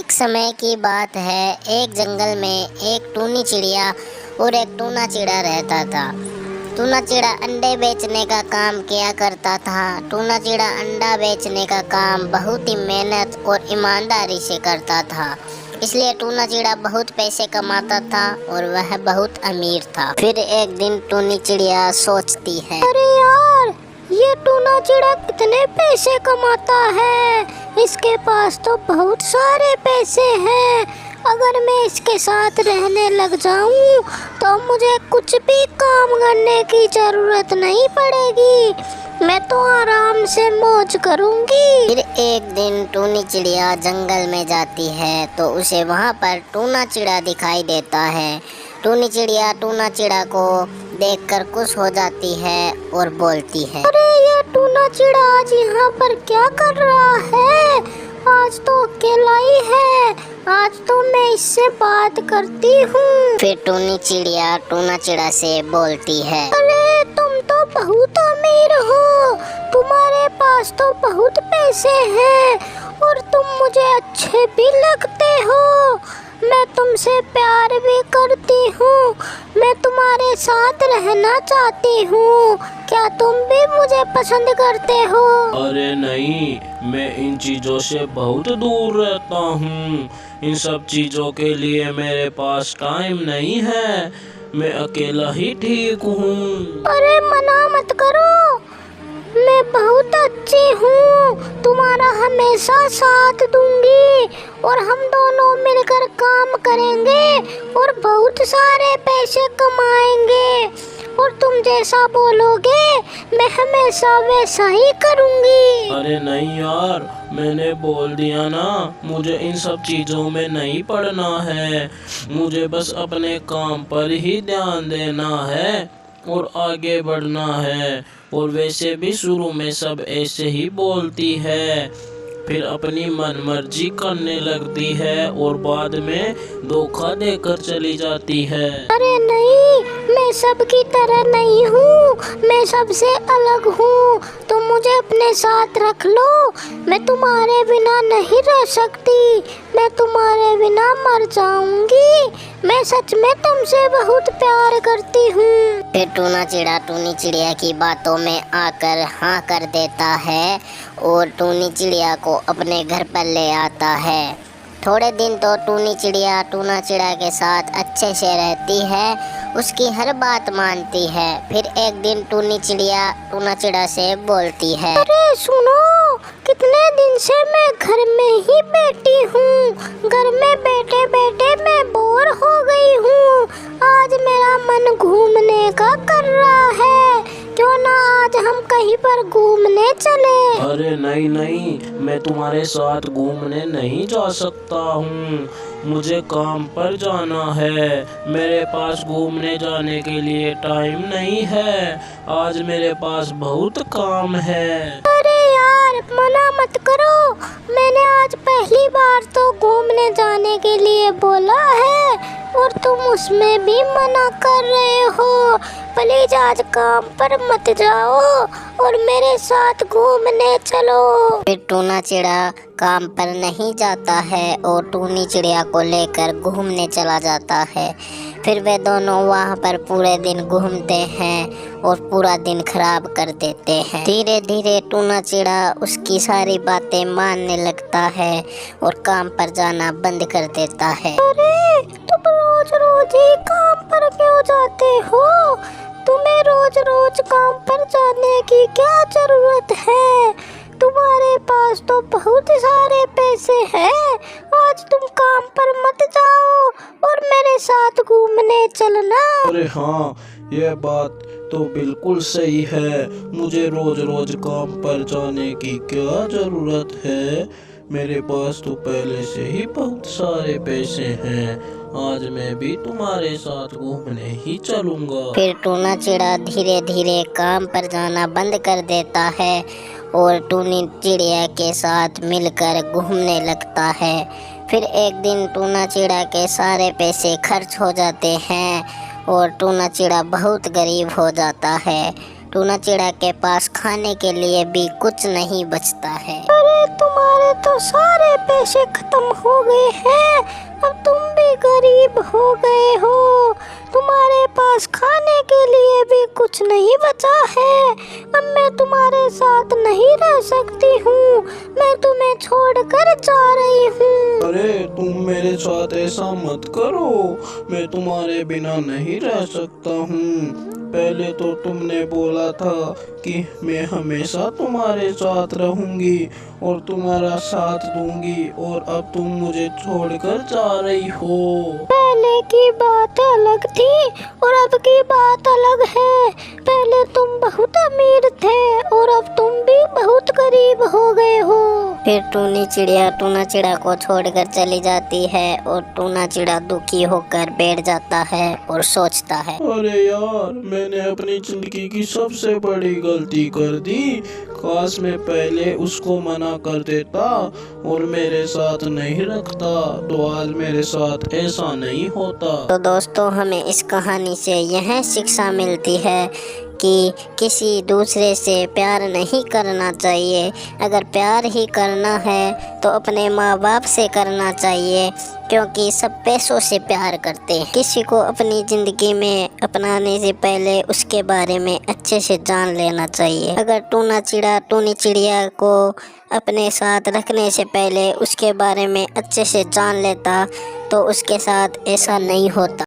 एक समय की बात है। एक जंगल में एक टूनी चिड़िया और एक टूना चिड़ा रहता था। टूना चिड़ा अंडे बेचने का काम किया करता था। टूना चिड़ा अंडा बेचने का काम बहुत ही मेहनत और ईमानदारी से करता था, इसलिए टूना चिड़ा बहुत पैसे कमाता था और वह बहुत अमीर था। फिर एक दिन टूनी चिड़िया सोचती है, अरे यार, ये टूना चिड़ा कितने पैसे कमाता है। इसके पास तो बहुत सारे पैसे हैं। अगर मैं इसके साथ रहने लग जाऊं तो मुझे कुछ भी काम करने की जरूरत नहीं पड़ेगी। मैं तो आराम से मौज करूंगी। फिर एक दिन टूनी चिड़िया जंगल में जाती है तो उसे वहाँ पर टूना चिड़ा दिखाई देता है। टूनी चिड़िया टूना चिड़ा को देखकर खुश हो जाती है और बोलती है, अरे ये टूना चिड़ा आज यहाँ पर क्या कर रहा है? आज तो अकेला ही है। आज तो मैं इससे बात करती हूँ। फिर टूनी चिड़िया टूना चिड़ा से बोलती है, अरे तुम तो बहुत अमीर हो। तुम्हारे पास तो बहुत पैसे हैं और तुम मुझे अच्छे भी लगते हो। मैं तुमसे प्यार भी करती हूँ। मैं तुम्हारे साथ रहना चाहती हूँ। क्या तुम भी मुझे पसंद करते हो? अरे नहीं, मैं इन चीजों से बहुत दूर रहता हूँ। इन सब चीजों के लिए मेरे पास टाइम नहीं है। मैं अकेला ही ठीक हूँ। अरे मना मत करो, मैं बहुत अच्छी हूँ। तुम्हारा हमेशा साथ दूंगी और हम दोनों मिलकर काम करेंगे और बहुत सारे पैसे कमाएंगे। और तुम जैसा बोलोगे मैं हमेशा वैसा ही करूँगी। अरे नहीं यार, मैंने बोल दिया ना, मुझे इन सब चीजों में नहीं पड़ना है। मुझे बस अपने काम पर ही ध्यान देना है और आगे बढ़ना है। और वैसे भी शुरू में सब ऐसे ही बोलती है, फिर अपनी मनमर्जी करने लगती है और बाद में धोखा देकर चली जाती है। अरे नहीं, मैं सबकी तरह नहीं हूँ। मैं सबसे अलग हूँ। तुम मुझे अपने साथ रख लो। मैं तुम्हारे बिना नहीं रह सकती। मैं तुम्हारे बिना मर जाऊंगी। मैं सच में तुमसे बहुत प्यार करती हूँ। फिर टूना चिड़ा टूनी चिड़िया की बातों में आकर हाँ कर देता है और टूनी चिड़िया को अपने घर पर ले आता है। थोड़े दिन तो टूनी चिड़िया टूना चिड़ा के साथ अच्छे से रहती है, उसकी हर बात मानती है। फिर एक दिन टूनी चिड़िया टूना चिड़ा से बोलती है, अरे सुनो, कितने दिन से मैं घर में ही बैठी हूँ। घर में बैठे बैठे मैं बोर हो गई हूँ। आज मेरा मन घूमने का कर रहा है। क्यों ना आज हम कहीं पर घूमने चले? अरे नहीं नहीं, मैं तुम्हारे साथ घूमने नहीं जा सकता हूँ। मुझे काम पर जाना है। मेरे पास घूमने जाने के लिए टाइम नहीं है। आज मेरे पास बहुत काम है। अरे यार, मना मत करो। मैंने आज पहली बार तो घूमने जाने के लिए बोला है और तुम उसमें भी मना कर रहे हो। प्लीज आज काम पर मत जाओ और मेरे साथ घूमने चलो। फिर टूना चिड़ा काम पर नहीं जाता है और टूनी चिड़िया को लेकर घूमने चला जाता है। फिर वे दोनों वहाँ पर पूरे दिन घूमते हैं और पूरा दिन खराब कर देते हैं। धीरे धीरे टूना चिड़ा उसकी सारी बातें मानने लगता है और काम पर जाना बंद कर देता है। अरे तुम रोज रोज ही काम पर क्यों जाते हो? तुम्हें रोज रोज काम पर जाने की क्या जरूरत है? तुम्हारे पास तो बहुत सारे पैसे हैं। आज तुम काम पर मत जाओ और मेरे साथ घूमने चलना। अरे हाँ, यह बात तो बिल्कुल सही है। मुझे रोज रोज काम पर जाने की क्या जरूरत है? मेरे पास तो पहले से ही बहुत सारे पैसे हैं। आज मैं भी तुम्हारे साथ घूमने ही चलूंगा। फिर टूना चिड़ा धीरे धीरे काम पर जाना बंद कर देता है और टूनी चिड़िया के साथ मिलकर घूमने लगता है। फिर एक दिन टूना चिड़ा के सारे पैसे खर्च हो जाते हैं और टूना चिड़ा बहुत गरीब हो जाता है। टूना चिड़ा के पास खाने के लिए भी कुछ नहीं बचता है। अरे तुम तुम्हारे तो सारे पैसे खत्म हो गए हैं। अब तुम भी गरीब हो गए हो। तुम्हारे पास खाने के लिए भी कुछ नहीं बचा है। अब मैं तुम्हारे साथ नहीं रह सकती हूँ। मैं तुम्हें छोड़कर जा रही हूँ। अरे तुम मेरे साथ ऐसा मत करो, मैं तुम्हारे बिना नहीं रह सकता हूँ। पहले तो तुमने बोला था कि मैं हमेशा तुम्हारे साथ रहूंगी और तुम्हारा साथ दूंगी, और अब तुम मुझे छोड़कर जा रही हो। पहले की बात अलग थी और अब की बात अलग है। पहले तुम बहुत अमीर थे और अब तुम भी बहुत गरीब हो गए हो। फिर टूनी चिड़िया टूना चिड़ा को छोड़कर चली जाती है और टूना चिड़ा दुखी होकर बैठ जाता है और सोचता है, अरे यार, मैंने अपनी जिंदगी की सबसे बड़ी गलती कर दी। काश मैं पहले उसको मना कर देता और मेरे साथ नहीं रखता, तो आज मेरे साथ ऐसा नहीं होता। तो दोस्तों, हमें इस कहानी से यह शिक्षा मिलती है कि किसी दूसरे से प्यार नहीं करना चाहिए। अगर प्यार ही करना है तो अपने माँ बाप से करना चाहिए, क्योंकि सब पैसों से प्यार करते हैं। किसी को अपनी ज़िंदगी में अपनाने से पहले उसके बारे में अच्छे से जान लेना चाहिए। अगर टूना चिड़ा टूनी चिड़िया को अपने साथ रखने से पहले उसके बारे में अच्छे से जान लेता तो उसके साथ ऐसा नहीं होता।